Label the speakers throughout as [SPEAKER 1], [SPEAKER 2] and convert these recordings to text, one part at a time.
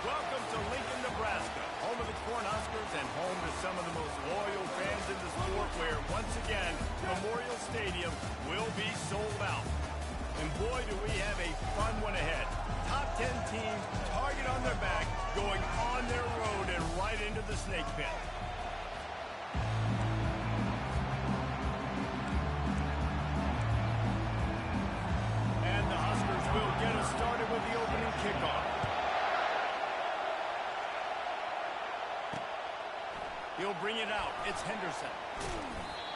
[SPEAKER 1] Welcome to Lincoln, Nebraska, home of the Cornhuskers and home to some of the most loyal fans in the sport where, once again, Memorial Stadium will be sold out. And boy, do we have a fun one ahead. Top 10 teams, target on their back, going on their road and right into the snake pit. And the Huskers will get us started with the opening kickoff. He'll bring it out. It's Henderson.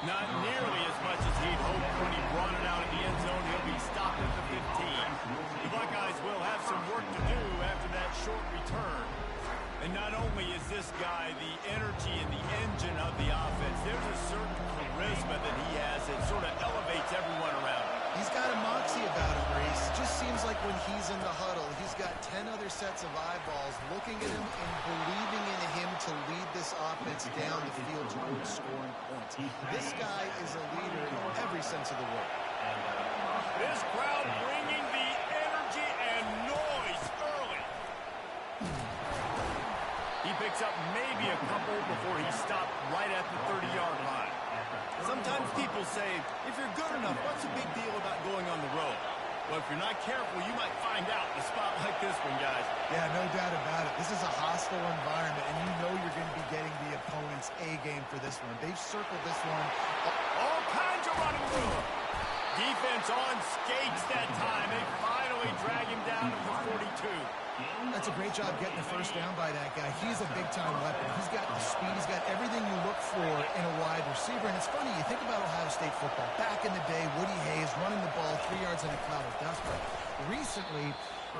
[SPEAKER 1] Not nearly as much as he'd hoped when he brought it out in the end zone. He'll be stopped at the 15. The Buckeyes will have some work to do after that short return. And not only is this guy the energy and the engine of the offense, there's a certain charisma that he has that sort of elevates everyone around him.
[SPEAKER 2] He's got a moxie about him, Reese. Just seems like when he's in the huddle, he's got 10 other sets of eyeballs looking at him and believing in him to lead this offense down the field towards scoring points. This guy is a leader in every sense of the word.
[SPEAKER 1] This crowd bringing the energy and noise early. He picks up maybe a couple before he stopped right at the 30-yard line. Sometimes people say, if you're good enough, what's the big deal about going on the road? Well, if you're not careful, you might find out in a spot like this one, guys.
[SPEAKER 2] Yeah, no doubt about it. This is a hostile environment, and you know you're going to be getting the opponent's A-game for this one. They've circled this one.
[SPEAKER 1] All kinds of running room. Defense on skates that time. They finally drag him down to the 42.
[SPEAKER 2] That's a great job getting the first down by that guy. He's a big-time weapon. He's got the speed. He's got everything you look for in a wide receiver. And it's funny, you think about Ohio State football. Back in the day, Woody Hayes running the ball 3 yards in a cloud of dust. But recently,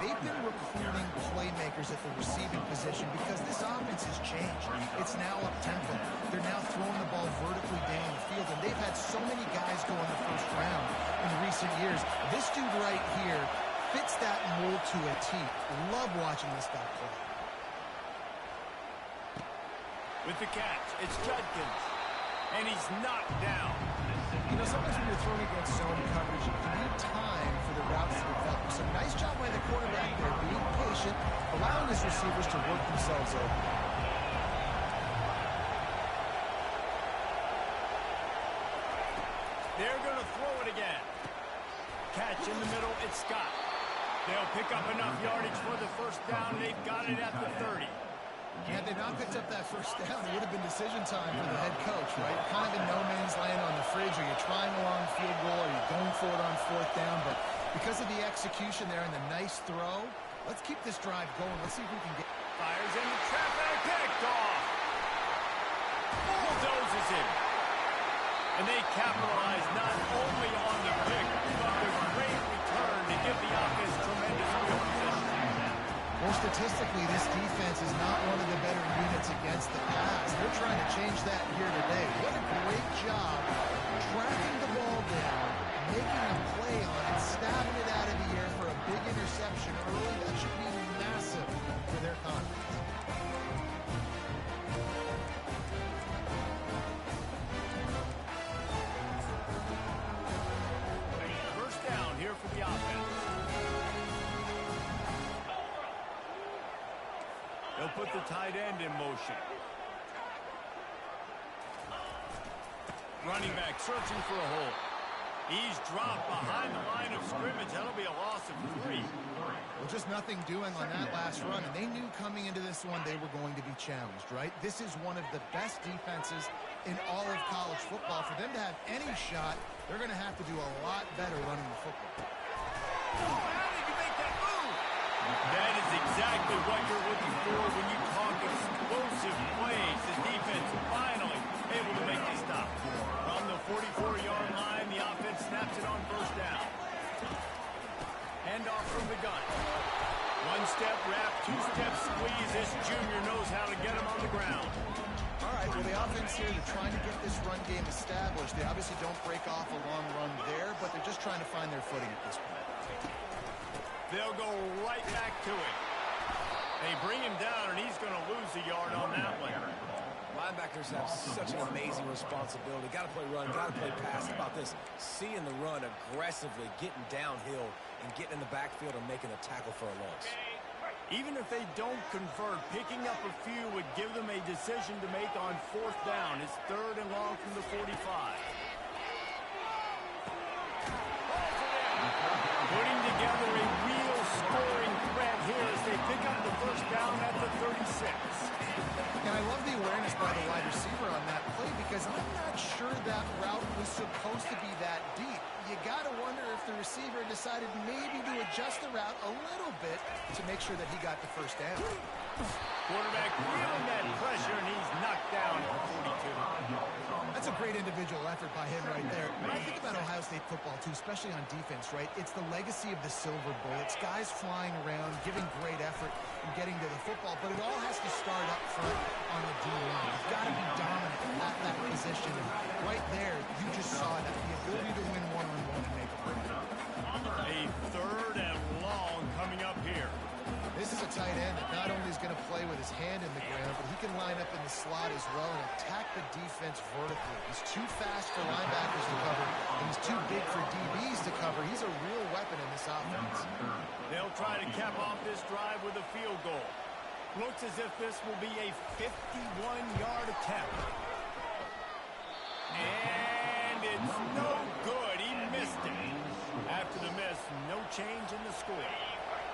[SPEAKER 2] they've been recruiting playmakers at the receiving position because this offense has changed. It's now up-tempo. They're now throwing the ball vertically down the field. And they've had so many guys go in the first round in recent years. This dude right here fits that mold to a T. Love watching this guy play.
[SPEAKER 1] With the catch, it's Judkins. And he's knocked down.
[SPEAKER 2] You know, sometimes when you're throwing against zone coverage, you need time for the routes to develop. So nice job by the quarterback there, being patient, allowing his receivers to work themselves over.
[SPEAKER 1] They're going to throw it again. Catch in the middle, it's Scott. They'll pick up enough yardage for the first down. They've got it at the 30.
[SPEAKER 2] Had they not picked up that first down, it would have been decision time for the head coach, right? Kind of in no man's land on the fridge. Are you trying a long field goal? Are you going for it on fourth down? But because of the execution there and the nice throw, let's keep this drive going. Let's see if we can get...
[SPEAKER 1] Fires in the traffic, picked off. Bulldozes him. And they capitalize not only on the pick, but the great return to give the offense tremendous field position.
[SPEAKER 2] More statistically, this defense is not one of the better units against the pass. They're trying to change that here today. What a great job tracking the ball down, making a play on it, stabbing it out of the air for a big interception early. That should be massive for their confidence.
[SPEAKER 1] For the offense. They'll put the tight end in motion. Running back searching for a hole. He's dropped behind the line of scrimmage. That'll be a loss of 3.
[SPEAKER 2] Well, just nothing doing on that last run, and they knew coming into this one they were going to be challenged, right? This is one of the best defenses in all of college football. For them to have any shot, they're going to have to do a lot better running the football.
[SPEAKER 1] How did you make that move? That is exactly what you're looking for when you talk explosive plays. The defense finally able to make the stop. From the 44-yard line, the offense snaps it on first down. Handoff from the gun. One-step wrap, two-step squeeze. This junior knows how to get him on the ground.
[SPEAKER 2] All right, well, the offense here, they're trying to get this run game established. They obviously don't break off a long run there, but they're just trying to find their footing at this point.
[SPEAKER 1] They'll go right back to it. They bring him down, and he's going to lose a yard on that one.
[SPEAKER 3] Linebackers have such an amazing responsibility. Got to play run, got to play pass. How about this? Seeing the run aggressively, getting downhill, and getting in the backfield and making a tackle for a loss.
[SPEAKER 1] Even if they don't convert, picking up a few would give them a decision to make on 4th down. It's 3rd and long from the 45. Putting together a real scoring threat here as they pick up the 1st down at the 36.
[SPEAKER 2] And I love the awareness by the wide receiver on that play because I'm not sure that route was supposed to be that deep. You got to wonder if the receiver decided maybe to adjust the route a little bit to make sure that he got the 1st down.
[SPEAKER 1] Quarterback feeling that pressure, and he's knocked down at 42.
[SPEAKER 2] That's a great individual effort by him right there. When I think about Ohio State football, too, especially on defense, right, it's the legacy of the Silver Bullets, guys flying around, giving great effort and getting to the football, but it all has to start up front on the D-line. You've got to be dominant at that position. And right there, you just saw that, the ability to win one-on-one and make a play.
[SPEAKER 1] A 3rd and long coming up here.
[SPEAKER 2] This is a tight end that not only is going to play with his hand in the ground, but he can line up in the slot as well and attack the defense vertically. He's too fast for linebackers to cover, and he's too big for DBs to cover. He's a real weapon in this offense.
[SPEAKER 1] They'll try to cap off this drive with a field goal. Looks as if this will be a 51-yard attempt. And it's no good. He missed it. After the miss, no change in the score.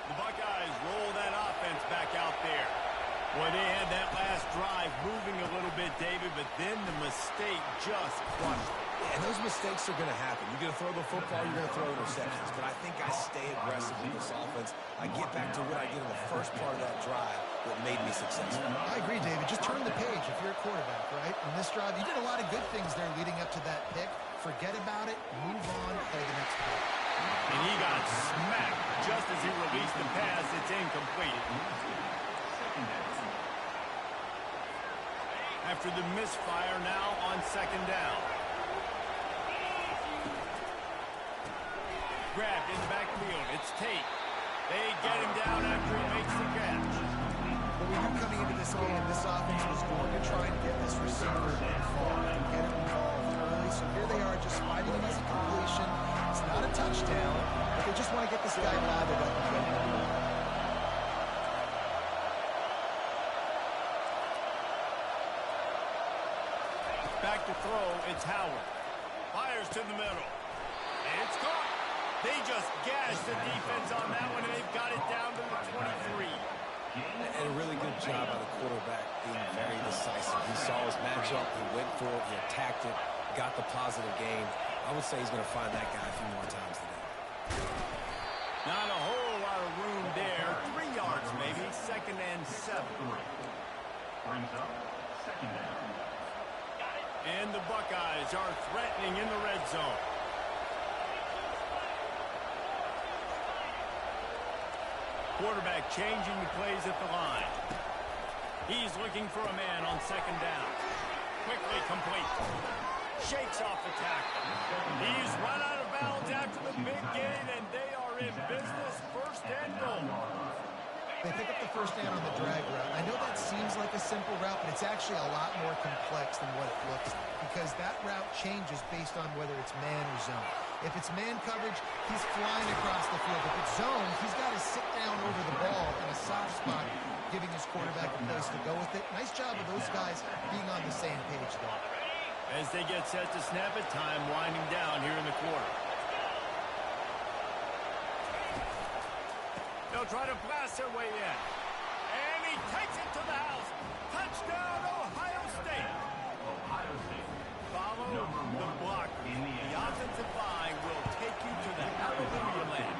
[SPEAKER 1] The Buckeyes roll that offense back out there. Boy, they had that last drive moving a little bit, David, but then the mistake just crushed it.
[SPEAKER 3] And those mistakes are going to happen. You're going to throw the football, you're going to throw interceptions. But I think I stay aggressive with this offense. I get back to what I did in the first part of that drive that made me successful.
[SPEAKER 2] I agree, David. Just turn the page if you're a quarterback, right? In this drive, you did a lot of good things there leading up to that pick. Forget about it, move on, play the next play.
[SPEAKER 1] And he got smacked just as he released the pass. It's incomplete. After the misfire, now on 2nd down. Grabbed in the backfield. It's Tate. They get him down after he makes the catch.
[SPEAKER 2] But we knew coming into this game, this offense was going to try and get this receiver involved and get him involved early. So here they are just fighting an easy completion. It's not a touchdown, but they just want to get this guy lathered up and get him in.
[SPEAKER 1] Back to throw, it's Howard. Fires to the middle. And it's caught. They just gashed the defense on that one, and they've got it down to the 23.
[SPEAKER 3] And a really good job by the quarterback being very decisive. He saw his matchup, he went for it, he attacked it, got the positive gain. I would say he's going to find that guy a few more times today.
[SPEAKER 1] Not a whole lot of room there. 3 yards maybe. 2nd and 7.
[SPEAKER 4] Brings up 2nd down.
[SPEAKER 1] And the Buckeyes are threatening in the red zone. Quarterback changing the plays at the line. He's looking for a man on 2nd down. Quickly complete. Shakes off the tackle. He's run out of bounds after the big gain, and they are in business. 1st and goal.
[SPEAKER 2] They pick up the 1st down on the drag route. I know that seems like a simple route, but it's actually a lot more complex than what it looks like because that route changes based on whether it's man or zone. If it's man coverage, he's flying across the field. If it's zone, he's got to sit down over the ball in a soft spot, giving his quarterback a place to go with it. Nice job of those guys being on the same page there.
[SPEAKER 1] As they get set to snap it, time winding down here in the quarter. They'll try to blast their way in. And he takes it to the house. Touchdown, Ohio State.
[SPEAKER 4] Ohio State.
[SPEAKER 1] Follow the block. The offensive line will take you to the hallelujah land.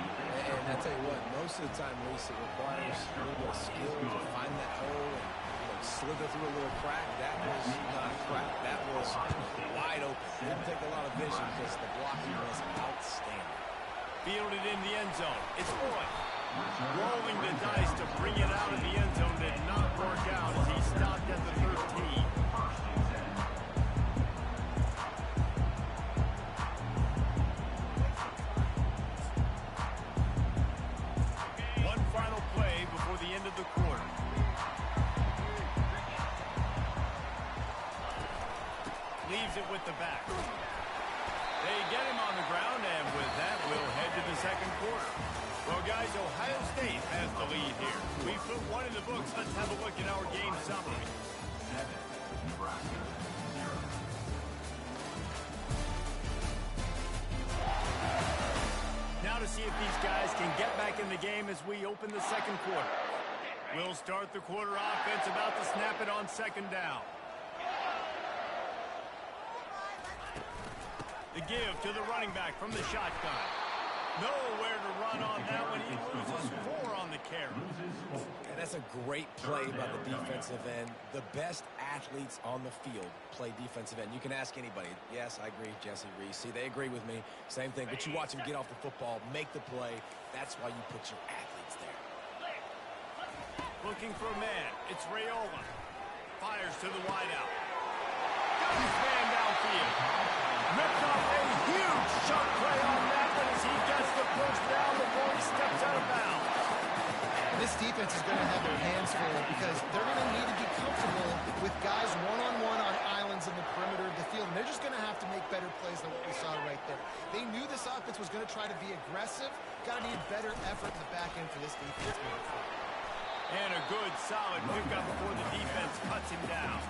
[SPEAKER 3] And I tell you what, most of the time, Reese, it requires a little bit of skill to find that hole and slither through a little crack. That was not a crack. That was wide open. Didn't take a lot of vision because the blocking was outstanding.
[SPEAKER 1] Fielded in the end zone. It's Boyd. Rolling the dice to bring it out of the end zone did not work out as he stopped at the 13. One final play before the end of the quarter. Leaves it with the back. They get him on the ground, and with that, we'll head to the 2nd quarter. Well, guys, Ohio State has the lead here. We put one in the books. Let's have a look at our game summary.
[SPEAKER 4] 7, Nebraska 0.
[SPEAKER 1] Now to see if these guys can get back in the game as we open the second quarter. We'll start the quarter offense about to snap it on second down. The give to the running back from the shotgun. Nowhere to run on that one. He loses 4 on the carry.
[SPEAKER 3] And that's a great play by the defensive end. The best athletes on the field play defensive end. You can ask anybody. Yes, I agree, Jesse Reese. See, they agree with me. Same thing. But you watch them get off the football, make the play. That's why you put your athletes there.
[SPEAKER 1] Looking for a man. It's Rayola. Fires to the wideout. Got his man downfield. Ripped off a huge chunk play on that one as he gets the first down before he steps out of bounds.
[SPEAKER 2] This defense is going to have their hands full because they're going to need to be comfortable with guys one-on-one on islands in the perimeter of the field. And they're just going to have to make better plays than what we saw right there. They knew this offense was going to try to be aggressive. Got to need better effort in the back end for this defense moving forward.
[SPEAKER 1] And a good, solid pickup before the defense cuts him down.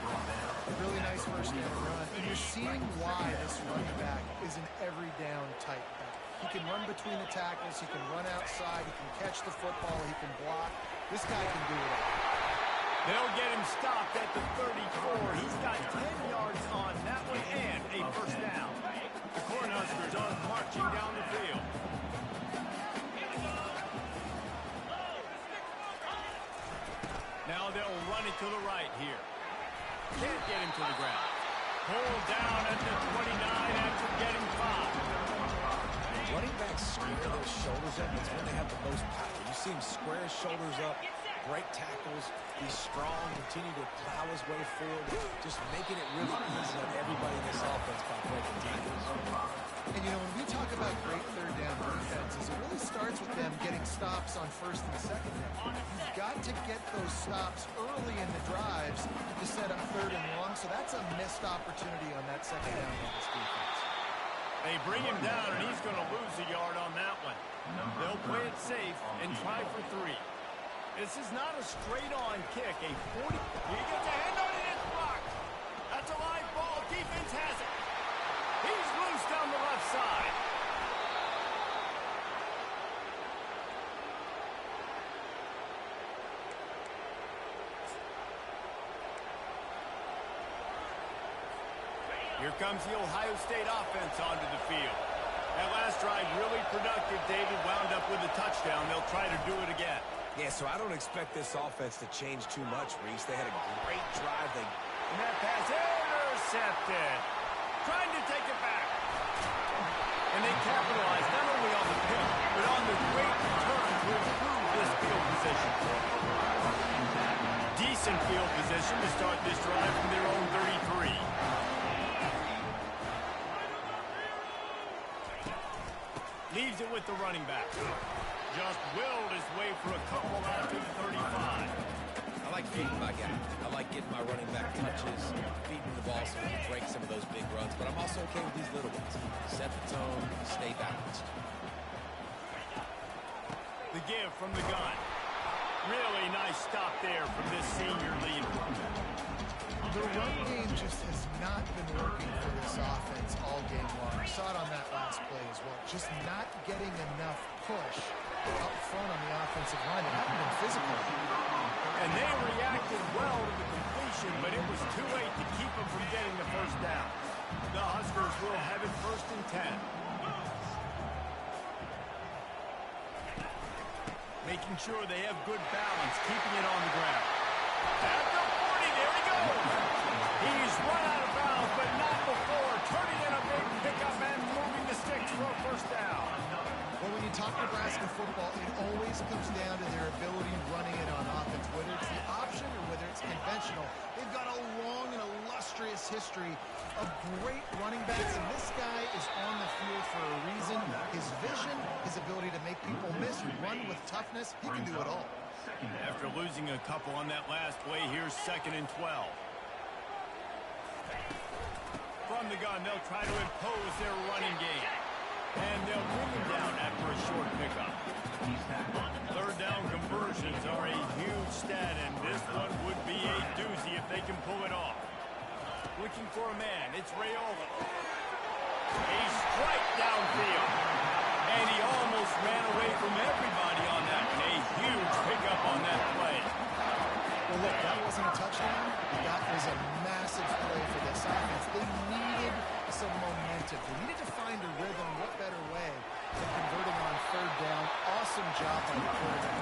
[SPEAKER 2] Really nice first down run. And you're seeing why this running back is an every down type back. He can run between the tackles. He can run outside. He can catch the football. He can block. This guy can do it all.
[SPEAKER 1] They'll get him stopped at the 34. He's got 10 yards on that one and a first down. The Cornhuskers are marching down the field. Now they'll run it to the right here. Can't get him to the ground. Pulled down at the 29 after getting 5.
[SPEAKER 3] Running backs square those shoulders up. It's when they have the most power. You see him square his shoulders up, break tackles, be strong, continue to plow his way forward, just making it really easy on everybody in this offense by breaking tackles.
[SPEAKER 2] And, you know, when we talk about great third down defenses, it really starts with them getting stops on first and second down. You've got to get those stops early in the drives to set up third and long, so that's a missed opportunity on that second down by this defense.
[SPEAKER 1] They bring him down, and he's going to lose a yard on that one. They'll play it safe and try for 3. This is not a straight-on kick. A 40. He gets a hand on it, it's blocked. That's a live ball. Defense has it. He's loose down the left side. Here comes the Ohio State offense onto the field. That last drive really productive. David wound up with a touchdown. They'll try to do it again.
[SPEAKER 3] Yeah, so I don't expect this offense to change too much, Reese. They had a great drive.
[SPEAKER 1] And that pass intercepted. Trying to take it back. And they capitalized not only on the pick, but on the great return to improve this field position. Decent field position to start this drive from their own 33. Leaves it with the running back. Just willed his way for a couple out to the 35.
[SPEAKER 3] I like feeding my guy. I like getting my running back touches, feeding the ball so we can break some of those big runs. But I'm also okay with these little ones. Set the tone, stay balanced.
[SPEAKER 1] The give from the gun. Really nice stop there from this senior leader.
[SPEAKER 2] The run game just has not been working for this offense all game long. We saw it on that last play as well. Just not getting enough push up front on the offensive line. It hasn't been physical.
[SPEAKER 1] And they reacted well to the completion, but it was too late to keep them from getting the first down. The Huskers will have it 1st and 10. Making sure they have good balance, keeping it on the ground. At the 40, there he goes. He's run out of bounds, but not before. Turning in a big pickup and moving the sticks for a first down.
[SPEAKER 2] Well, when you talk Nebraska football, it always comes down to their ability running it on offense, whether it's the option or whether it's conventional. They've got a long and illustrious history of great running backs, and this guy is on the field for a reason. His vision, his ability to make people miss, run with toughness, he can do it all.
[SPEAKER 1] After losing a couple on that last play, here's 2nd and 12. From the gun, they'll try to impose their running game. And they'll bring him down after a short pickup. Third down conversions are a huge stat, and this one would be a doozy if they can pull it off. Looking for a man, it's Raiola. A strike downfield. And he almost ran away from everybody on that one. A huge pickup on that play.
[SPEAKER 2] Well, look, that wasn't a touchdown. That was a massive play for this offense. They needed some momentum. They needed to find a rhythm. What better way than converting on third down? Awesome job by the quarterback.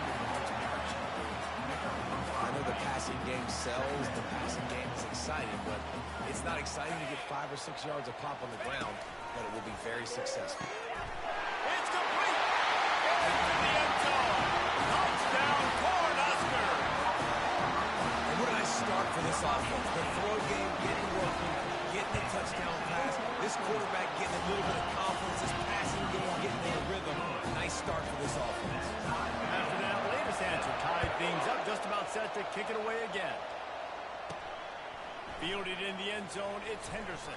[SPEAKER 3] I know the passing game sells. The passing game is exciting, but it's not exciting to get 5 or 6 yards of pop on the ground, but it will be very successful.
[SPEAKER 1] It's complete. Into the end zone. Touchdown, Cornhusker.
[SPEAKER 3] And what a nice start for this offense. The throw game getting working, getting a touchdown pass. This quarterback getting a little bit of confidence. This passing game getting in a rhythm. Nice start for this offense.
[SPEAKER 1] After that latest answer tied things up, just about set to kick it away again. Fielded in the end zone, it's Henderson.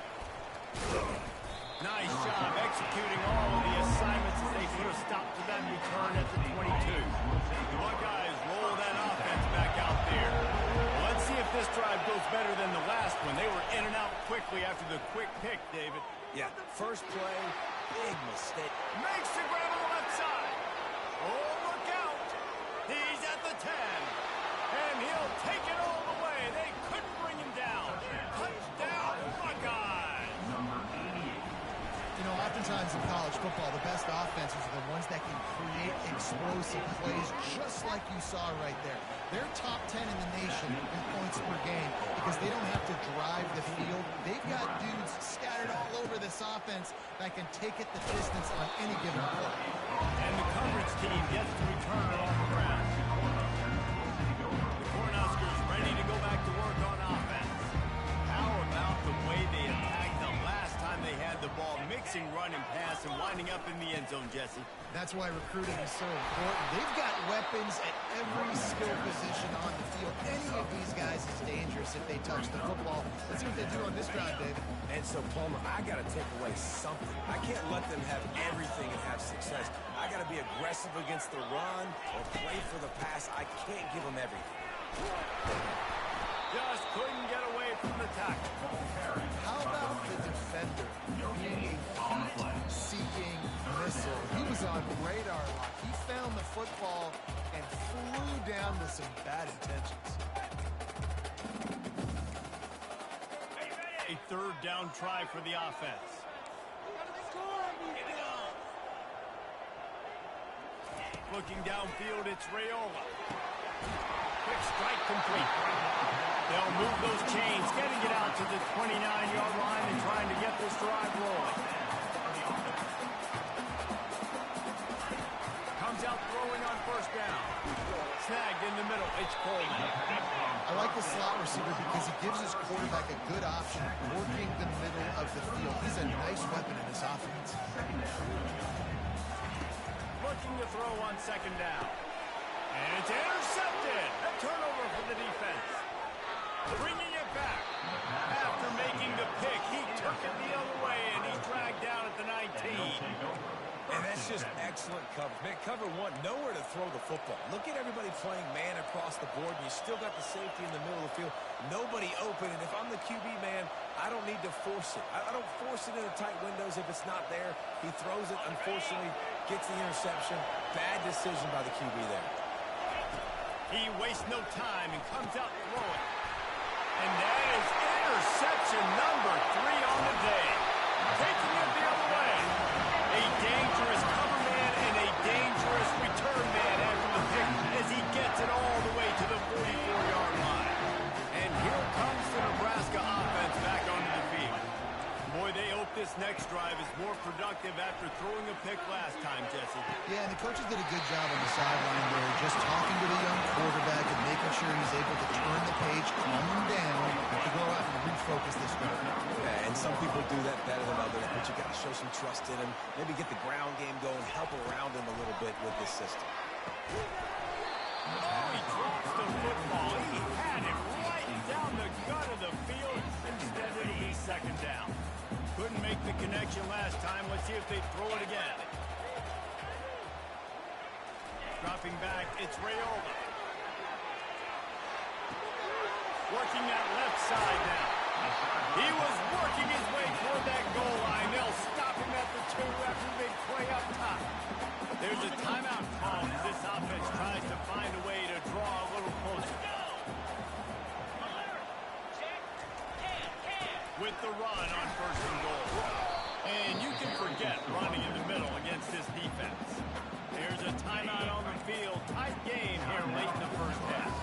[SPEAKER 1] Nice job executing all of the assignments as they put a stop to that return at the 22. The Buckeyes roll that offense back out there. Well, let's see if this drive goes better than the last one. They were in and out quickly after the quick pick, David.
[SPEAKER 3] Yeah, first play, big mistake.
[SPEAKER 1] Makes the grab on the left side. Oh, look out. He's at the 10. And he'll take it all the way. They couldn't bring him down. Touchdown, Buckeyes.
[SPEAKER 2] You know, oftentimes in college football, the best offenses are the ones that can create explosive plays, just like you saw right there. They're top 10 in the nation in points per game because they don't have to drive the field. They've got dudes scattered all over this offense that can take it the distance on any given play.
[SPEAKER 1] And the coverage team gets to return it on the ground. The Cornhuskers ready to go back to work on offense. How about the way they attacked the last time they had the ball, mixing run and pass and winding up in the end zone, Jesse?
[SPEAKER 2] That's why recruiting is so important. They've got weapons at every skill position on the field. Any of these guys is dangerous if they touch the football. Let's see what they do on this drive, David.
[SPEAKER 3] And so, Palmer, I got to take away something. I can't let them have everything and have success. I got to be aggressive against the run or play for the pass. I can't give them everything.
[SPEAKER 1] Just couldn't get away from the tackle.
[SPEAKER 2] How about the defender being a heat-seeking missile? He was on radar lock. He found the football and flew down with some bad intentions.
[SPEAKER 1] A third down try for the offense. Looking downfield, it's Raiola. Quick strike complete. They'll move those chains, getting it out to the 29-yard line and trying to get this drive rolling. Comes out throwing on first down. Snagged in the middle, it's Coleman.
[SPEAKER 2] I like the slot receiver because he gives his quarterback a good option working the middle of the field. He's a nice weapon in this offense.
[SPEAKER 1] Looking to throw on second down. And it's intercepted. A turnover for the defense. Bringing it back. After making the pick, he took it the other way, and he's dragged down at the 19.
[SPEAKER 3] And that's just excellent coverage. Man, cover one, nowhere to throw the football. Look at everybody playing man across the board, and you still got the safety in the middle of the field. Nobody open, and if I'm the QB, man, I don't need to force it. I don't force it into tight windows if it's not there. He throws it, unfortunately, gets the interception. Bad decision by the QB there.
[SPEAKER 1] He wastes no time and comes out throwing. And that is interception number 3 on the day. Taking it the other way. A dangerous cover man and a dangerous return man after the pick as he gets it all the way to the 44-yard line. And here comes the Nebraska offense back onto the field. Boy, they hope this next drive is more productive after throwing a pick last time, Jesse.
[SPEAKER 2] Yeah, and the coaches did a good job on the sideline there, just talking to the young quarterback and making sure he's able to turn the page, calm him down, to go out and refocus this drive.
[SPEAKER 3] Yeah, and some people do that better than others, but you got to show some trust in him, maybe get the ground game going, help around him a little bit with this system.
[SPEAKER 1] Oh, he drops the football. He had it right down the gut of the field. Instead, it'll be second down. Couldn't make the connection last time. Let's see if they throw it again. Dropping back, it's Rayola. Working that left side now. He was working his way toward that goal line. They'll stop him at the 2 after a big play up top. There's a timeout call as this offense tries to find a way to draw a little closer. With the run on 1st and goal. And you can forget running in the middle against this defense. There's a timeout on the field. Tight game here late in the first half.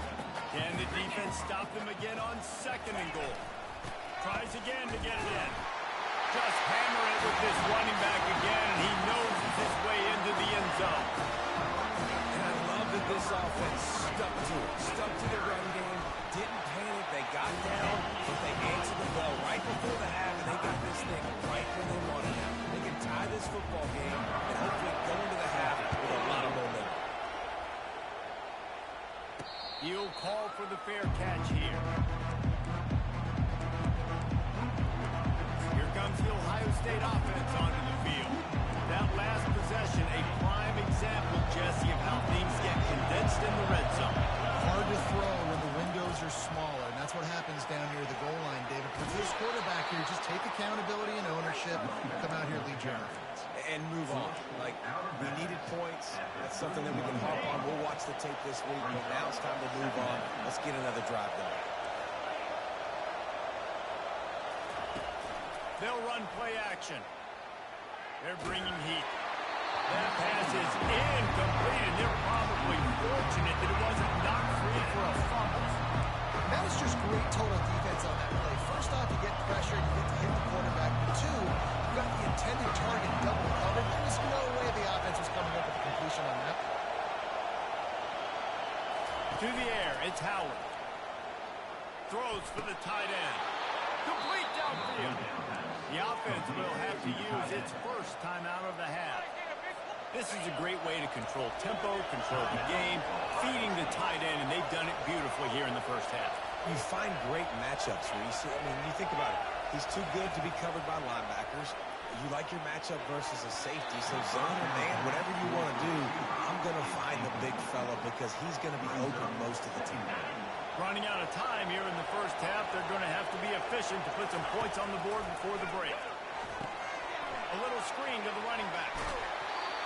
[SPEAKER 1] Can the defense stop them again on 2nd and goal? Tries again to get it in. Just hammer it with this running back again, and he noses his way into the end zone.
[SPEAKER 3] And I love that this offense stuck to it. Stuck to the run game. Didn't panic. They got down, but they answered the bell right before the half, and they got this thing right where they wanted it. They can tie this football game and hopefully go into the half with a lot of momentum.
[SPEAKER 1] He'll call for the fair catch here. Here comes the Ohio State offense onto the field. That last possession, a prime example, Jesse, of how things get condensed in the red zone.
[SPEAKER 2] Hard to throw when the windows are smaller, and that's what happens down near the goal line, David. For this quarterback here, just take accountability and ownership. Come out here, lead your offense.
[SPEAKER 3] And move on. Like, we needed points. That's something that we can harp on. We'll watch the tape this week, but now it's time to move on. Let's get another drive going.
[SPEAKER 1] They'll run play action. They're bringing heat. That pass is incomplete, and they're probably fortunate that it wasn't knocked free for a fumble.
[SPEAKER 2] That was just great total defense on that play. First off, you get pressure, you get to hit the quarterback. But 2, you got the intended target double covered. There was no way the offense was coming up with a completion on that.
[SPEAKER 1] To the air, it's Howard. Throws for the tight end. Complete downfield. The offense will have to use its first timeout of the half. This is a great way to control tempo, control the game, feeding the tight end, and they've done it beautifully here in the first half.
[SPEAKER 3] You find great matchups, Reese. I mean, you think about it. He's too good to be covered by linebackers. You like your matchup versus a safety, so zone or man, whatever you want to do, I'm going to find the big fella because he's going to be open most of the time.
[SPEAKER 1] Running out of time here in the first half, they're going to have to be efficient to put some points on the board before the break. A little screen to the running back.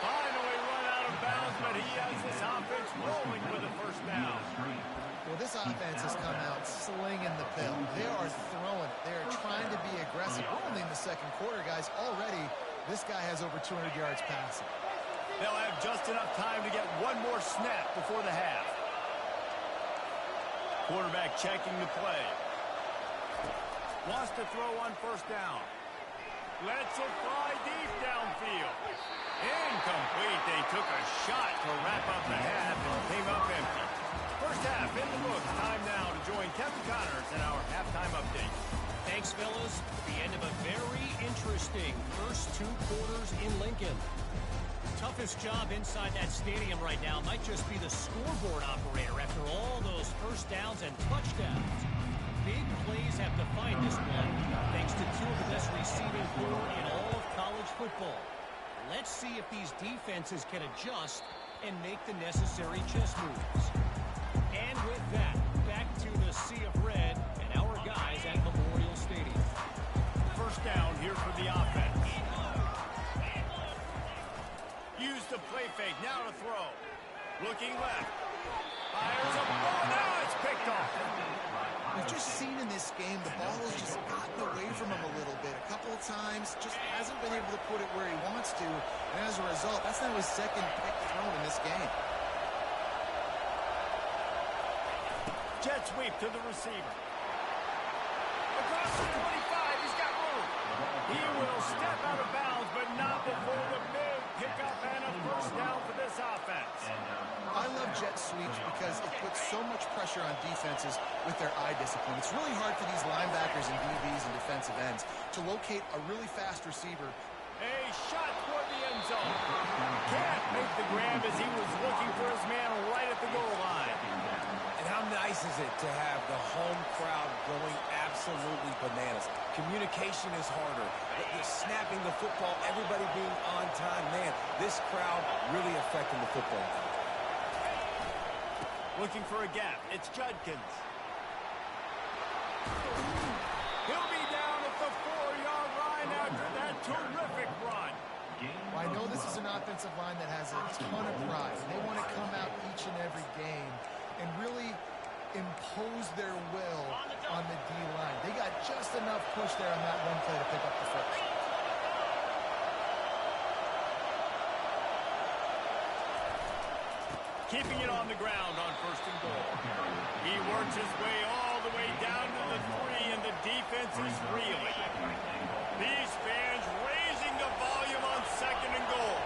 [SPEAKER 1] Finally run out of bounds, but he has this offense rolling with a first down.
[SPEAKER 2] Well, this offense has come out slinging the pill. They are throwing it. They are trying to be aggressive. We're only in the 2nd quarter, guys. Already, this guy has over 200 yards passing.
[SPEAKER 1] They'll have just enough time to get one more snap before the half. Quarterback checking the play. Wants to throw on 1st down. Lets it fly deep downfield. Incomplete. They took a shot to wrap up the half and came up empty. First half in the books. Time now to join Kevin Connors in our halftime update.
[SPEAKER 5] Thanks, fellas. The end of a very interesting first 2 quarters in Lincoln. Toughest job inside that stadium right now might just be the scoreboard operator after all those first downs and touchdowns. Big plays have defined this one, thanks to 2 of the best receiving corps in all of college football. Let's see if these defenses can adjust and make the necessary chess moves. And with that, back to the sea of red and our guys at Memorial Stadium.
[SPEAKER 1] First down here for the offense. Use the play fake, now to throw. Looking left. Fires a ball, now it's picked off.
[SPEAKER 2] We've just seen in this game the ball has just gotten away from him a little bit. A couple of times, just hasn't been able to put it where he wants to. And as a result, that's now his 2nd pick thrown in this game.
[SPEAKER 1] Jet sweep to the receiver. Across the 25, he's got room. He will step out of bounds, but not before the big pickup and a first down for this offense.
[SPEAKER 2] I love jet sweeps because it puts so much pressure on defenses with their eye discipline. It's really hard for these linebackers and DBs and defensive ends to locate a really fast receiver.
[SPEAKER 1] A shot toward the end zone. Can't make the grab as he was looking for his man right at the goal line.
[SPEAKER 3] And how nice is it to have the home crowd going absolutely absolutely bananas. Communication is harder. The snapping the football, everybody being on time. Man, this crowd really affecting the football.
[SPEAKER 1] Looking for a gap. It's Judkins. He'll be down at the 4-yard line after that terrific run.
[SPEAKER 2] Well, I know this is an offensive line that has a ton of pride. They want to come out each and every game and really impose their will on the D-line. They got just enough push there on that one play to pick up the first.
[SPEAKER 1] Keeping it on the ground on 1st and goal. He works his way all the way down to the 3, and the defense is reeling. These fans raising the volume on 2nd and goal.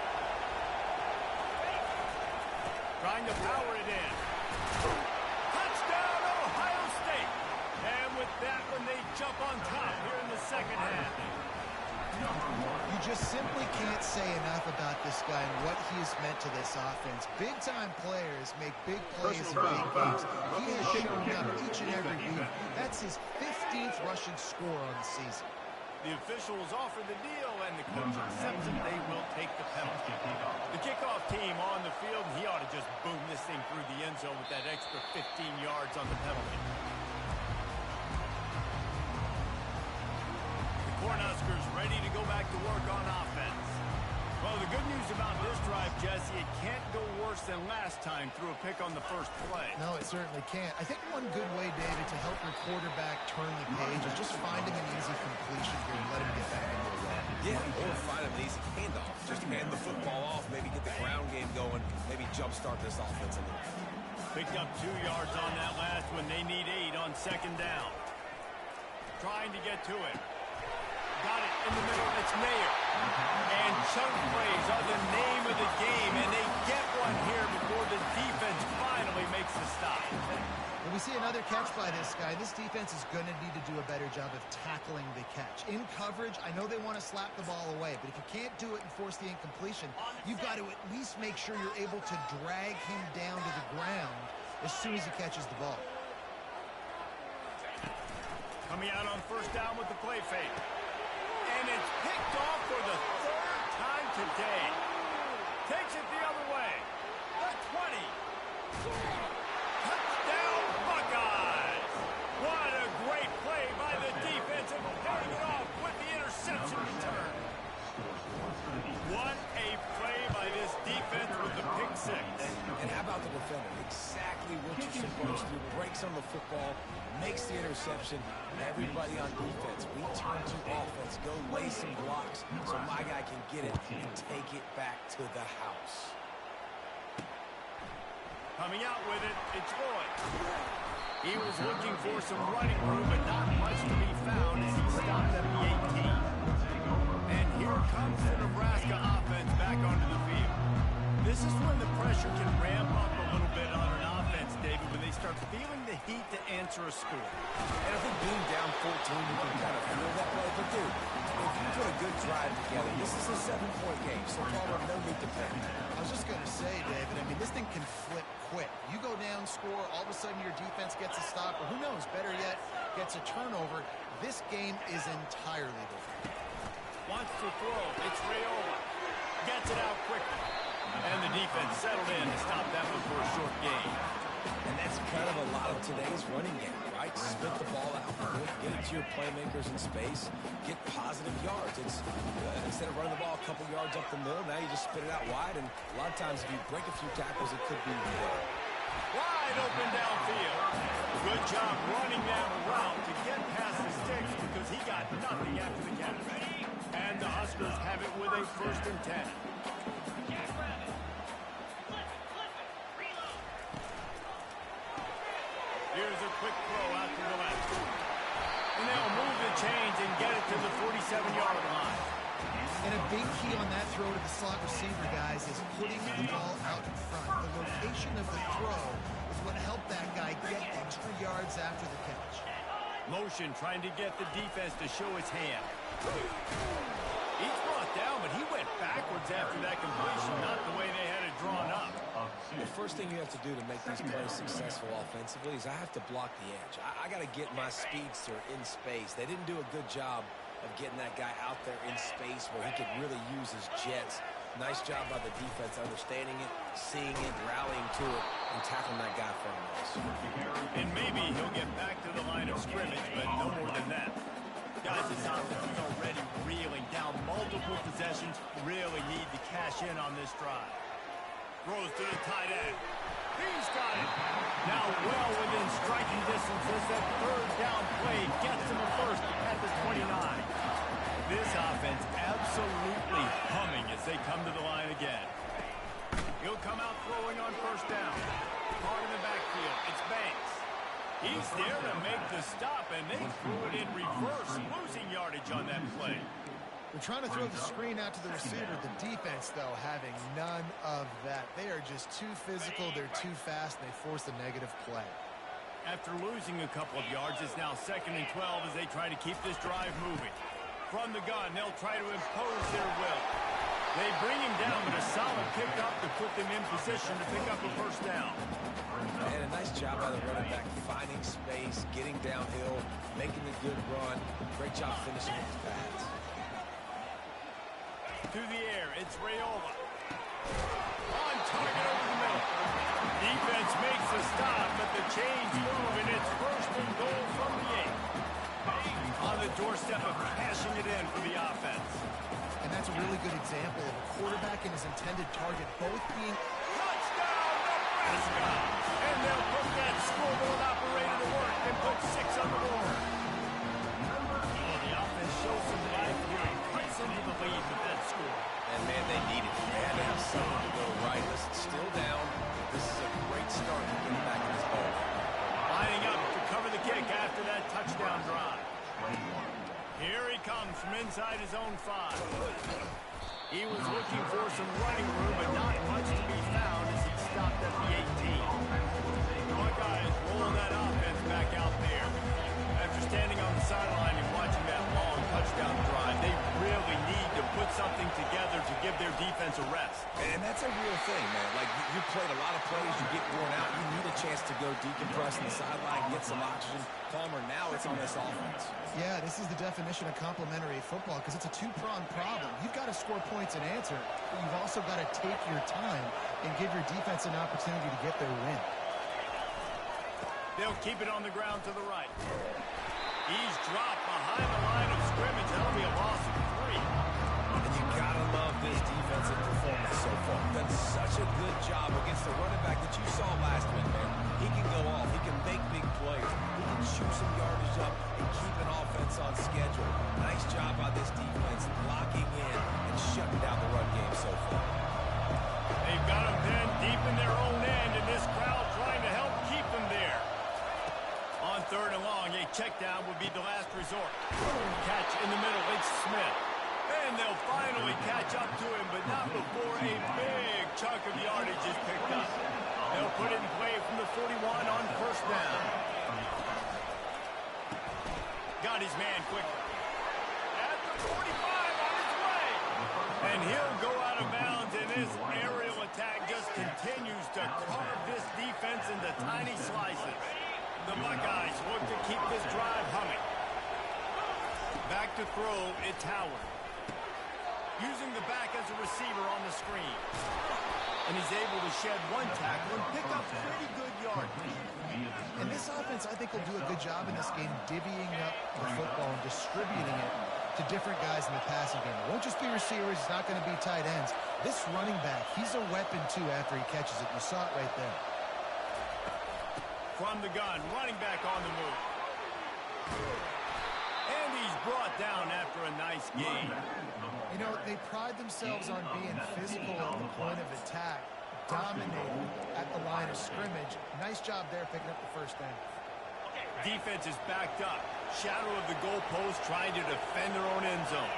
[SPEAKER 1] Trying to power it in. Touchdown, Ohio State. And with that one, they jump on top here in the second half.
[SPEAKER 2] You just simply can't say enough about this guy and what he has meant to this offense. Big-time players make big plays in big games. He has shown up each and every week. That's his 15th rushing score on the season.
[SPEAKER 1] The officials offer the deal, and the coach accepts it. They will take the penalty. The kickoff team on the field, and he ought to just boom this thing through the end zone with that extra 15 yards on the penalty. Cornhuskers ready to go back to work on offense. Well, the good news about this drive, Jesse, it can't go worse than last time through a pick on the first play.
[SPEAKER 2] No, it certainly can't. I think one good way, David, to help your quarterback turn the page is just find him an easy completion here and let him get back into the run.
[SPEAKER 3] Yeah, or find him an easy handoff. Just hand the football off, maybe get the ground game going, maybe jumpstart this offense a little.
[SPEAKER 1] Picked up 2 yards on that last one. They need 8 on 2nd down. Trying to get to it. Got it in the middle. It's Mayer. And chunk plays are the name of the game, and they get one here before the defense finally makes the stop.
[SPEAKER 2] When we see another catch by this guy, this defense is going to need to do a better job of tackling the catch. In coverage, I know they want to slap the ball away, but if you can't do it and force the incompletion, you've got to at least make sure you're able to drag him down to the ground as soon as he catches the ball.
[SPEAKER 1] Coming out on 1st down with the play fake. And it's picked off for the 3rd time today. Takes it the other way. The 20. Touchdown, Buckeyes. What a great play by the defense, and pairing it off with the interception return. What a play by this defense with the pick 6.
[SPEAKER 3] And how about the defender? Exactly what you're supposed to do. Breaks on the football, makes the interception. Everybody on defense, we turn to offense. Go lay some blocks so my guy can get it and take it back to the house.
[SPEAKER 1] Coming out with it, it's Boyd. He was looking for some running room, but not much to be found as he stopped at the 18. And here comes the Nebraska offense back onto the field. This is when the pressure can ramp up a little bit on an offense, David, when they start feeling the heat to answer a score.
[SPEAKER 3] And I think being down 14, you can kind of feel that way. But, dude, if you put a good drive together, this is a 7-point game, so probably no need to panic.
[SPEAKER 2] I was just going to say, David, I mean, this thing can flip quick. You go down, score, all of a sudden your defense gets a stop, or who knows, better yet, gets a turnover. This game is entirely different.
[SPEAKER 1] Wants to throw. It's Raiola. Gets it out quickly. And the defense settled in to stop that one for a short gain.
[SPEAKER 3] And that's kind of a lot of today's running game, right? Split the ball out, get it to your playmakers in space, get positive yards. It's instead of running the ball a couple yards up the middle, now you just spit it out wide, and a lot of times if you break a few tackles, it could be there.
[SPEAKER 1] Wide open downfield. Good job running that route to get past the sticks because he got nothing after the catch. And the Huskers have it with a 1st and 10. Here's a quick throw out to the left. And they'll move the chains and get it to the 47-yard line.
[SPEAKER 2] And a big key on that throw to the slot receiver, guys, is putting the ball out in front. The location of the throw is what helped that guy get extra yards after the catch.
[SPEAKER 1] Motion trying to get the defense to show his hand. He's brought down, but he went backwards after that completion, not the way they had it drawn up.
[SPEAKER 3] The first thing you have to do to make these plays successful offensively is I have to block the edge. I got to get my speedster in space. They didn't do a good job of getting that guy out there in space where he could really use his jets. Nice job by the defense understanding it, seeing it, rallying to it, and tackling that guy from us.
[SPEAKER 1] And maybe he'll get back to the line of scrimmage, but no more than that. Guys, this offense is already reeling down multiple possessions. Really need to cash in on this drive. Throws to the tight end. He's got it. Now well within striking distance as that third down play gets him a first at the 29. This offense absolutely humming as they come to the line again. He'll come out throwing on first down. Caught in the backfield. It's Banks. He's there to make the stop, and they threw it in reverse, losing yardage on that play.
[SPEAKER 2] They're trying to throw the screen out to the receiver. The defense, though, having none of that. They are just too physical. They're too fast, and they force the negative play.
[SPEAKER 1] After losing a couple of yards, it's now 2nd and 12 as they try to keep this drive moving. From the gun, they'll try to impose their will. They bring him down, but a solid pickup to put them in position to pick up a first down.
[SPEAKER 3] And a nice job by the running back, finding space, getting downhill, making a good run. Great job finishing with his pads.
[SPEAKER 1] To the air, it's Raiola. On target over the middle. Defense makes a stop, but the chains move, and it's 1st and goal from the 8. On the doorstep of cashing it in for the offense.
[SPEAKER 2] And that's a really good example of a quarterback and his intended target both being...
[SPEAKER 1] Touchdown, Nebraska! And they'll put that scoreboard operator to work and put 6 on the board. Oh, the offense shows some life here and cuts into the lead with that score.
[SPEAKER 3] And, man, they needed it. They had to have something to go right. Listen, still down. This is a great start to get back in this ball.
[SPEAKER 1] Lining up to cover the kick after that touchdown drive. Here he comes from inside his own 5. He was looking for some running room, but not much to be found as he stopped at the 18. The Buckeyes rolling that offense back out there. After standing on the sideline and watching that long touchdown drive, they really need to put something together to give their defense a rest.
[SPEAKER 3] And that's a real thing, man. Like, you played a lot of plays, you get worn out, you need a chance to go decompress on the sideline, get some oxygen. Palmer, now it's on this offense.
[SPEAKER 2] Yeah, this is the definition of complementary football because it's a two-pronged problem. You've got to score points and answer, but you've also got to take your time and give your defense an opportunity to get their win.
[SPEAKER 1] They'll keep it on the ground to the right. He's dropped behind the line of scrimmage. That'll be a loss of 3.
[SPEAKER 3] And you gotta love this defensive performance so far. Done such a good job against the running back that you saw last week, man. He can go off. He can make big plays. He can shoot some yardage up and keep an offense on schedule. Nice job by this defense locking in and shutting down the run game so far.
[SPEAKER 1] They've got them pinned deep in their own end, and this crowd trying to help keep them there. On 3rd and long, a check down would be the last resort. Catch in the middle, it's Smith. And they'll finally catch up to him, but not before a big chunk of yardage is picked up. They'll put it in play from the 41 on first down. Got his man quickly. At the 45 on his way. And he'll go out of bounds, and this aerial attack just continues to carve this defense into tiny slices. The Buckeyes look to keep this drive humming. Back to throw, it's Howard. Using the back as a receiver on the screen. And he's able to shed 1 tackle and pick up pretty good yardage.
[SPEAKER 2] And this offense, I think, will do a good job in this game divvying up the football and distributing it to different guys in the passing game. It won't just be receivers. It's not going to be tight ends. This running back, he's a weapon, too, after he catches it. You saw it right there.
[SPEAKER 1] From the gun, running back on the move. And he's brought down after a nice gain.
[SPEAKER 2] You know, they pride themselves on being physical at the point of attack, dominating at the line of scrimmage. Nice job there picking up the first down.
[SPEAKER 1] Defense is backed up. Shadow of the goalpost trying to defend their own end zone.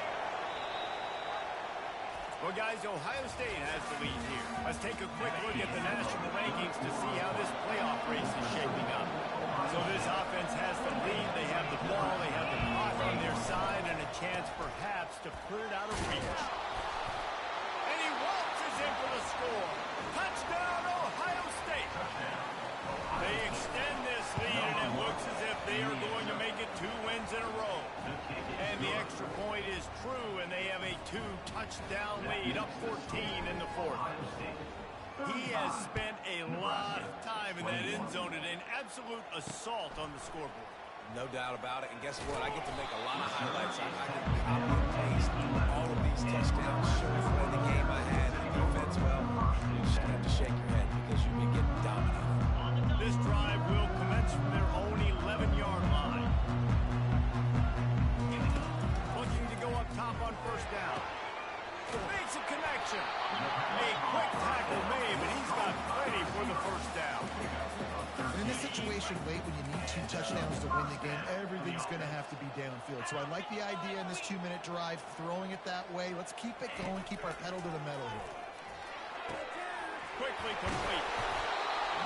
[SPEAKER 1] Well, guys, Ohio State has the lead here. Let's take a quick look at the national rankings to see how this playoff race is shaping up. So this offense has the lead. They have the ball. They have the clock on their side and a chance perhaps to put it out of reach. And he waltzes in for the score. Touchdown, Ohio They extend this lead, and it looks as if they are going to make it 2 wins in a row. And the extra point is true, and they have a 2-touchdown lead, up 14 in the 4th. He has spent a lot of time in that end zone and an absolute assault on the scoreboard.
[SPEAKER 3] No doubt about it. And guess what? I get to make a lot of highlights. I can copy and paste all of these touchdowns, show you in the game I had, the defense. Well, you just have to shake your head because you've been getting dominated.
[SPEAKER 1] This drive will commence from their own 11-yard line. Looking to go up top on 1st down. Makes a connection. A quick tackle made, but he's got plenty for the 1st down.
[SPEAKER 2] And in this situation late when you need 2 touchdowns to win the game, everything's going to have to be downfield. So I like the idea in this 2-minute drive, throwing it that way. Let's keep it going, keep our pedal to the metal here.
[SPEAKER 1] Quickly complete.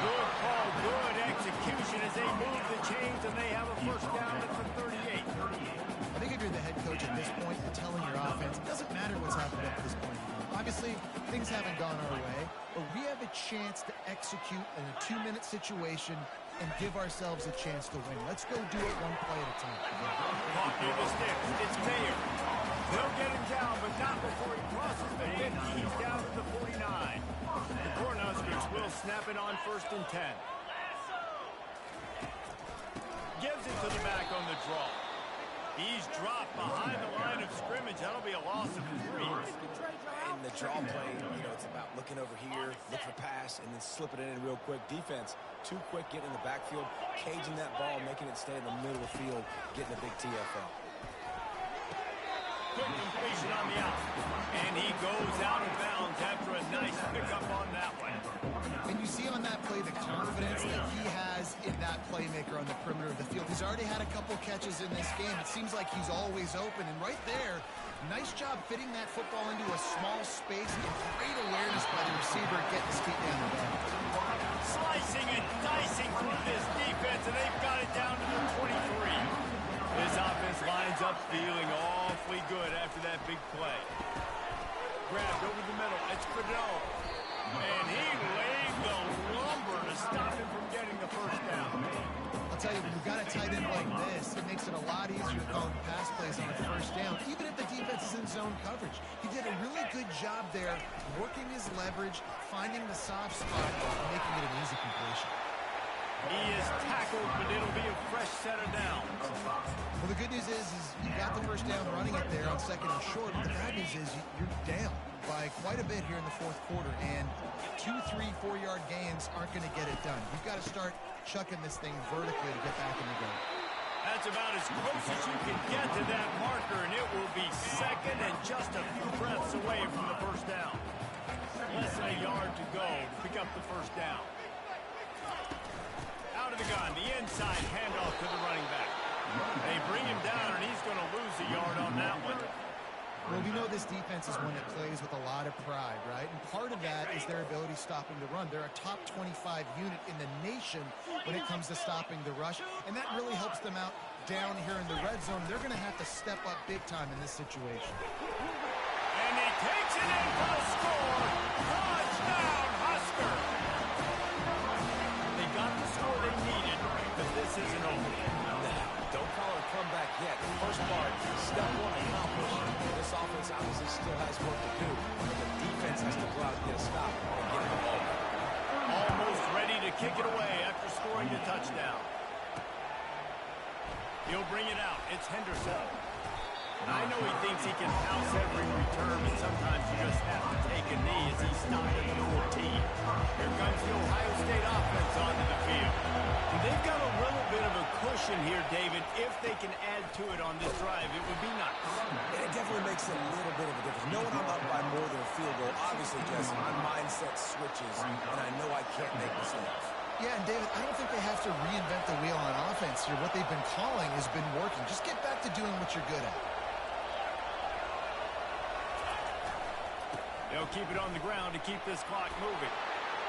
[SPEAKER 1] Good call, good execution as they move the chains, and they have a 1st down at the 38.
[SPEAKER 2] I think if you're the head coach at this point, you're telling your offense, it doesn't matter what's happened up to this point. Obviously, things haven't gone our way, but we have a chance to execute in a 2-minute situation and give ourselves a chance to win. Let's go do it one play at a time.
[SPEAKER 1] Caught near the sticks. It's Mayer. They'll get him down, but not before he crosses the 50. He's down to the 49. The Cornhuskers will snap it on 1st and 10. Gives it to the back on the draw. He's dropped behind the line of scrimmage. That'll be a loss of 3.
[SPEAKER 3] In the draw play, it's about looking over here, look for pass, and then slip it in real quick. Defense, too quick getting in the backfield, caging that ball, making it stay in the middle of the field, getting a big TFL.
[SPEAKER 1] Quick completion on the out. And he goes out of bounds after a nice pickup on that one.
[SPEAKER 2] And you see on that play the confidence that he has in that playmaker on the perimeter of the field. He's already had a couple catches in this game. It seems like he's always open. And right there, nice job fitting that football into a small space and great awareness by the receiver getting his feet down the ground.
[SPEAKER 1] Slicing and dicing through this defense, and they've got it down to the 23. This offense lines up feeling awfully good after that big play. Grabbed over the middle. It's Fidel. And he laid the lumber to stop him from getting the 1st down.
[SPEAKER 2] I'll tell you, when you've got a tight end like this, it makes it a lot easier to call pass plays on a 1st down, even if the defense is in zone coverage. He did a really good job there, working his leverage, finding the soft spot, and making it an easy completion.
[SPEAKER 1] He is tackled, but it'll be a fresh set of downs.
[SPEAKER 2] Well, the good news is you got the 1st down running it there on 2nd and short. But the bad news is you're down by quite a bit here in the 4th quarter. And 2, 3, 4-yard gains aren't going to get it done. You've got to start chucking this thing vertically to get back in the game.
[SPEAKER 1] That's about as close as you can get to that marker, and it will be 2nd and just a few breaths away from the 1st down. Less than a yard to go to pick up the 1st down. Out of the gun, the inside handoff to the running back. They bring him down, and he's going to lose a yard on that one.
[SPEAKER 2] Well, we know this defense is one that plays with a lot of pride, right? And part of that is their ability stopping the run. They're a top 25 unit in the nation when it comes to stopping the rush, and that really helps them out down here in the red zone. They're going to have to step up big time in this situation.
[SPEAKER 1] And he takes it in for the score. Touchdown, Husker! They got the score they needed, but this isn't over.
[SPEAKER 3] Don't call it a comeback yet. The first part, step 1 accomplished. This offense obviously still has work to do, but the defense has to go out and get a stop and get the ball back.
[SPEAKER 1] Almost ready to kick it away after scoring the touchdown. He'll bring it out. It's Henderson. I know he thinks he can house every return, but sometimes you just have to take a knee as he's stopped at the 14. Here comes the Ohio State offense onto the field. And they've got a little bit of a cushion here, David. If they can add to it on this drive, it would be nice.
[SPEAKER 3] And it definitely makes a little bit of a difference. Knowing I'm up by more than a field goal, obviously, Jesse, my mindset switches, and I know I can't make mistakes.
[SPEAKER 2] Yeah, and David, I don't think they have to reinvent the wheel on offense here. What they've been calling has been working. Just get back to doing what you're good at.
[SPEAKER 1] They'll keep it on the ground to keep this clock moving.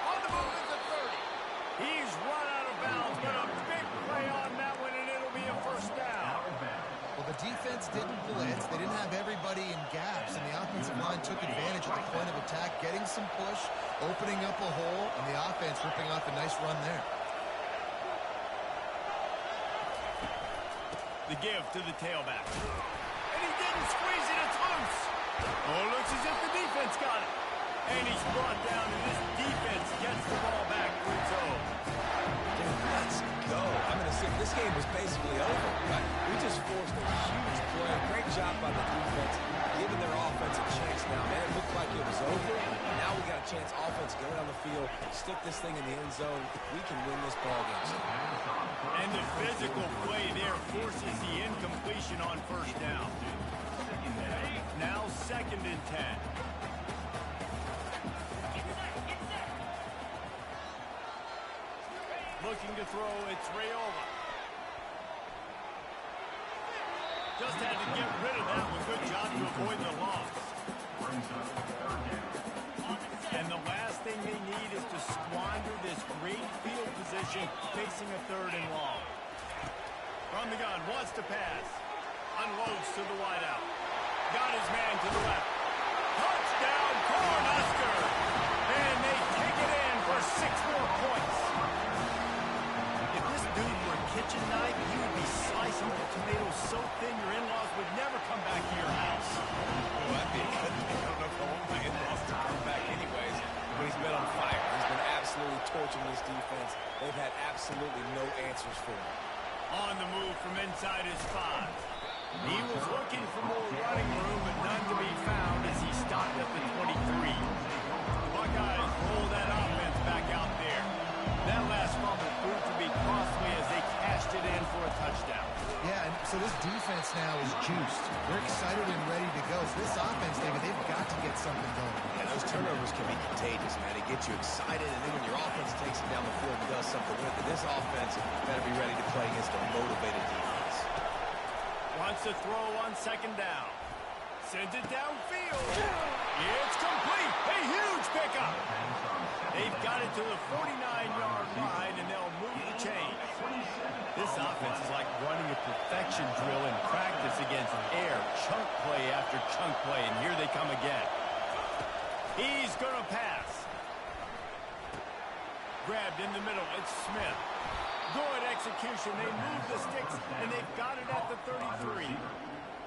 [SPEAKER 1] On the move is the 30. He's run out of bounds, but a big play on that one, and it'll be a 1st down.
[SPEAKER 2] Well, the defense didn't blitz. They didn't have everybody in gaps, and the offensive line took advantage at the point of attack, getting some push, opening up a hole, and the offense ripping off a nice run there.
[SPEAKER 1] The give to the tailback. And he didn't squeeze it. It's loose. Oh, looks as if the defense got it. And he's brought down, and this defense gets the ball back to its own.
[SPEAKER 3] Dude, let's go. I'm going to say this game was basically over. Right? We just forced a huge play. Great job by the defense, giving their offense a chance now. Man, it looked like it was over. Now we got a chance. Offense, go down the field, stick this thing in the end zone. We can win this ball game.
[SPEAKER 1] And the physical play there forces the incompletion on first down. Now 2nd and 10. Looking to throw, it's Rayola. Just had to get rid of that one. Good job to avoid the loss. And the last thing they need is to squander this great field position facing a 3rd and long. From the gun, wants to pass. Unloads to the wideout. Got his man to the left. Touchdown, Cornhusker! And they take it in for 6 more points. If this dude were a kitchen knife, he would be slicing the tomatoes so thin your in-laws would never come back to your house.
[SPEAKER 3] Well, that'd be a good thing. I don't know if I want my in-laws to come back anyways. But he's been on fire. He's been absolutely torching this defense. They've had absolutely no answers for him.
[SPEAKER 1] On the move from inside his 5. He was looking for more running room, but none to be found as he stopped at the 23. The Buckeyes roll that offense back out there. That last fumble proved to be costly as they cashed it in for a touchdown.
[SPEAKER 2] Yeah, and so this defense now is juiced. They're excited and ready to go. So this offense, David, they've got to get something going.
[SPEAKER 3] Yeah, those turnovers can be contagious, man. It gets you excited, and then when your offense takes it down the field and does something with it, this offense better be ready to play against a motivated defense.
[SPEAKER 1] Wants to throw on 2nd down. Sends it downfield. It's complete. A huge pickup. They've got it to the 49-yard line, and they'll move the chains. This offense is like running a perfection drill in practice against air. Chunk play after chunk play, and here they come again. He's going to pass. Grabbed in the middle. It's Smith. Good execution. They move the sticks, and they've got it at the 33.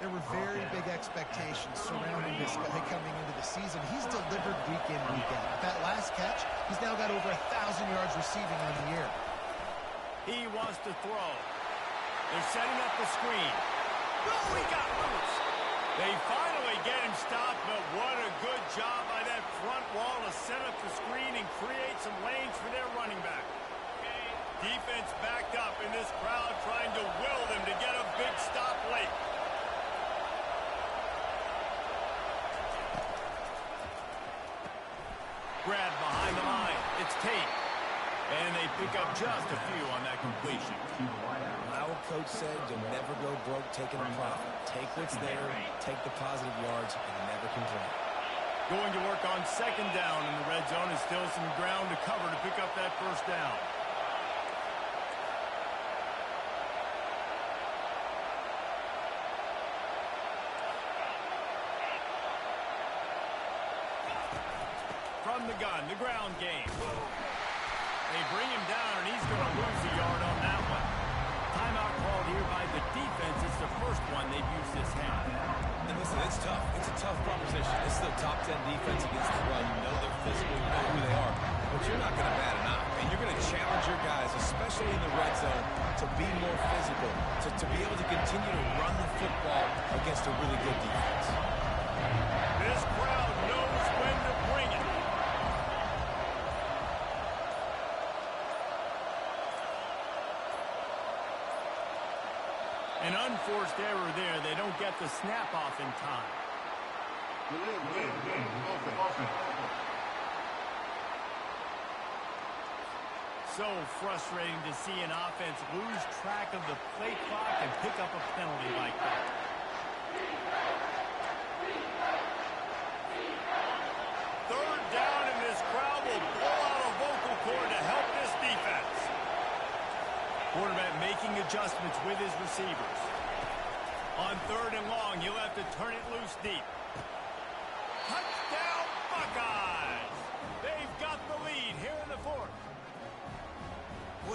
[SPEAKER 2] There were very big expectations surrounding this guy coming into the season. He's delivered week in, week out. That last catch, he's now got over 1,000 yards receiving on the year.
[SPEAKER 1] He wants to throw. They're setting up the screen. Oh, he got loose. They finally get him stopped, but what a good job by that front wall to set up the screen and create some lanes for their running back. Defense backed up in this crowd trying to will them to get a big stop late. Grab behind the line. It's Tate. And they pick up just a few on that completion.
[SPEAKER 3] Our coach said you'll never go broke taking a profit. Take what's there, take the positive yards, and never complain.
[SPEAKER 1] Going to work on 2nd down in the red zone is still some ground to cover to pick up that 1st down. From the gun, the ground game. They bring him down, and he's going to lose a yard on that one. Timeout called here by the defense. It's the first one they've used this half.
[SPEAKER 3] And listen, it's tough. It's a tough proposition. This is the top 10 defense against the run. You know they're physical. You know who they are. But you're not going to bat an eye. And you're going to challenge your guys, especially in the red zone, to be more physical, to be able to continue to run the football against a really good defense.
[SPEAKER 1] This crowd knows when to bring it. An unforced error there. They don't get the snap off in time. So frustrating to see an offense lose track of the play clock and pick up a penalty like that. Third down, and this crowd will blow out a vocal cord to help this defense. Quarterback making adjustments with his receivers. On 3rd and long, he'll have to turn it loose deep. Touchdown, Buckeyes! They've got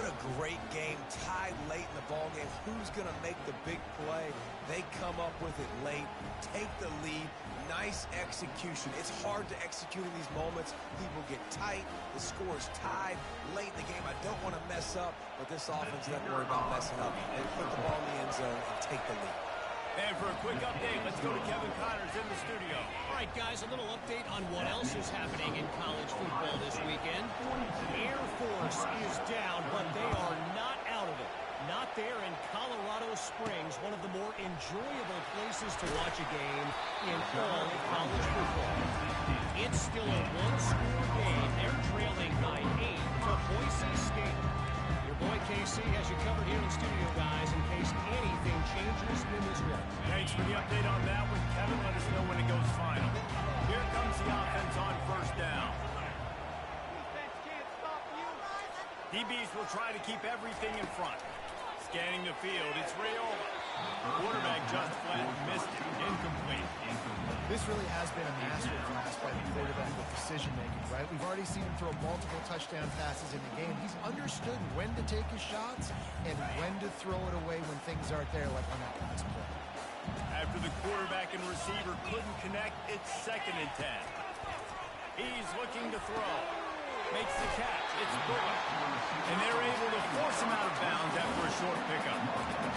[SPEAKER 3] What a great game, tied late in the ball game. Who's going to make the big play? They come up with it late, take the lead. Nice execution. It's hard to execute in these moments. People get tight. The score is tied late in the game. I don't want to mess up, but this offense doesn't worry about messing up. They put the ball in the end zone and take the lead.
[SPEAKER 1] And for a quick update, let's go to Kevin Connors in the studio.
[SPEAKER 5] All right, guys, a little update on what else is happening in college football this weekend. Air Force is down, but they are not out of it. Not there in Colorado Springs, one of the more enjoyable places to watch a game in all of college football. It's still a one-score game. They're trailing by 8 to Boise State. Your boy KC has you covered here in studio, guys, in case anything changes in this one.
[SPEAKER 1] Thanks for the update on that one, Kevin. Let us know when it goes final. Here comes the offense on first down. DBs will try to keep everything in front. Scanning the field, it's Rayola. Quarterback just flat missed it. Incomplete.
[SPEAKER 2] This really has been a masterclass by the quarterback with decision-making, right? We've already seen him throw multiple touchdown passes in the game. He's understood when to take his shots and when to throw it away when things aren't there, like on that last play.
[SPEAKER 1] After the quarterback and receiver couldn't connect, it's 2nd and 10. He's looking to throw. Makes the catch. It's Bullock. And they're able to force him out of bounds after a short pickup.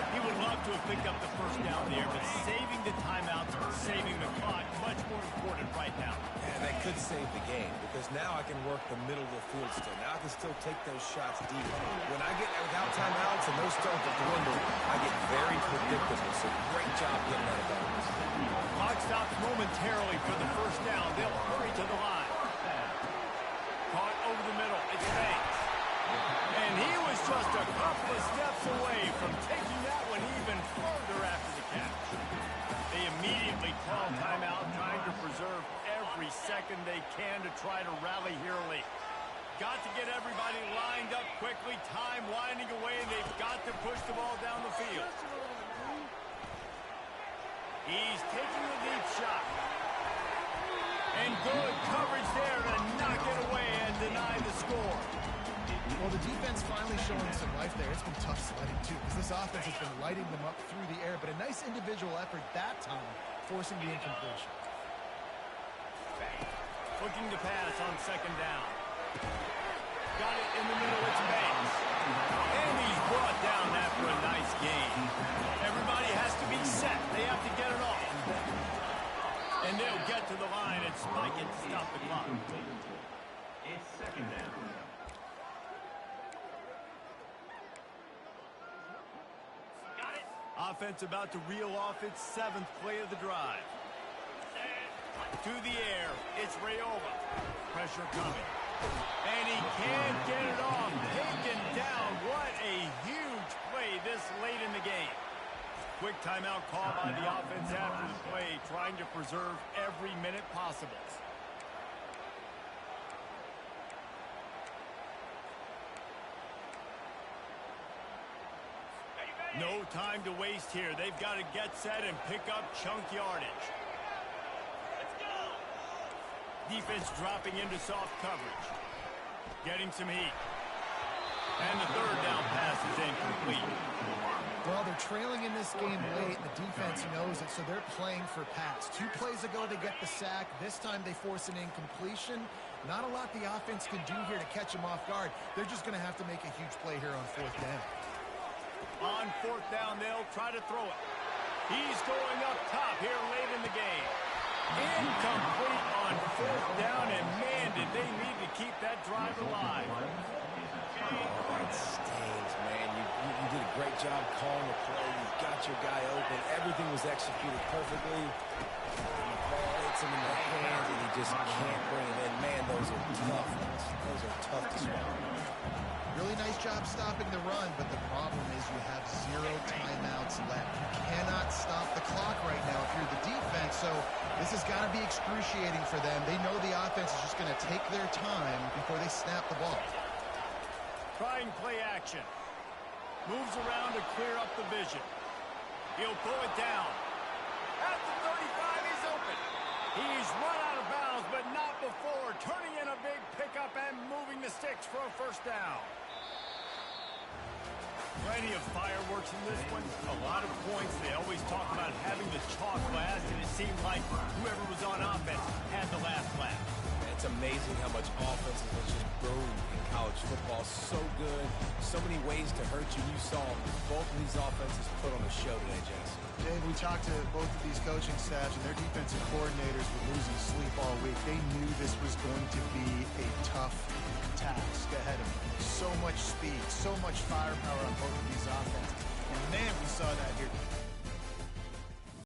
[SPEAKER 1] He would love to have picked up the first down there, but saving the timeouts, saving the clock, much more important right now.
[SPEAKER 3] And that could save the game because now I can work the middle of the field still. Now I can still take those shots deep. When I get without timeouts and those start to dwindle, I get very predictable. So great job getting out of bounds.
[SPEAKER 1] Clock stops momentarily for the first down. They'll hurry to the line. Caught over the middle. It's Banks. And he was just a couple of steps away from taking that one even further after the catch. They immediately call timeout, trying to preserve every second they can to try to rally here late. Got to get everybody lined up quickly. Time winding away. They've got to push the ball down the field. He's taking the deep shot. And good coverage there to knock it away and deny the score.
[SPEAKER 2] Well, the defense finally showing some life there. It's been tough sledding, too, because this offense has been lighting them up through the air. But a nice individual effort that time, forcing the incompletion.
[SPEAKER 1] Looking to pass on 2nd down. Got it in the middle. It's Banks. And he's brought down after a nice gain. Everybody has to be set. They have to get it off. And they'll get to the line and spike it to stop the clock.
[SPEAKER 4] It's 2nd down.
[SPEAKER 1] Got it. Offense about to reel off its 7th play of the drive. To the air, it's Rayola. Pressure coming. And he can't get it off. Taken down. What a huge play this late in the game. Quick timeout call by the offense after the play, trying to preserve every minute possible. No time to waste here. They've got to get set and pick up chunk yardage. Let's go. Defense dropping into soft coverage. Getting some heat. And the 3rd down pass is incomplete.
[SPEAKER 2] Well, they're trailing in this game late, and the defense knows it, so they're playing for pass. 2 plays ago, they get the sack. This time, they force an incompletion. Not a lot the offense can do here to catch them off guard. They're just going to have to make a huge play here on 4th down.
[SPEAKER 1] On 4th down, they'll try to throw it. He's going up top here late in the game. Incomplete on 4th down, and man, did they need to keep that drive alive.
[SPEAKER 3] That stings, man. You did a great job calling the play. You got your guy open. Everything was executed perfectly. The ball hits him in the hands, and he just can't bring it in. Man, those are tough. Those are tough to swallow.
[SPEAKER 2] Really nice job stopping the run, but the problem is you have 0 timeouts left. You cannot stop the clock right now if you're the defense, so this has got to be excruciating for them. They know the offense is just going to take their time before they snap the ball.
[SPEAKER 1] Trying play action. Moves around to clear up the vision. He'll pull it down. At the 35, he's open. He's run out of bounds, but not before. Turning in a big pickup and moving the sticks for a 1st down. Plenty of fireworks in this one. A lot of points. They always talk about having the chalk last, and it seemed like whoever was on offense had the last laugh.
[SPEAKER 3] It's amazing how much offense has just boomed in college football. So good. So many ways to hurt you. You saw both of these offenses put on a show today, Jess.
[SPEAKER 2] Dave, we talked to both of these coaching staffs, and their defensive coordinators were losing sleep all week. They knew this was going to be a tough task ahead of them. So much speed, so much firepower on both of these offenses. And man, we saw that here.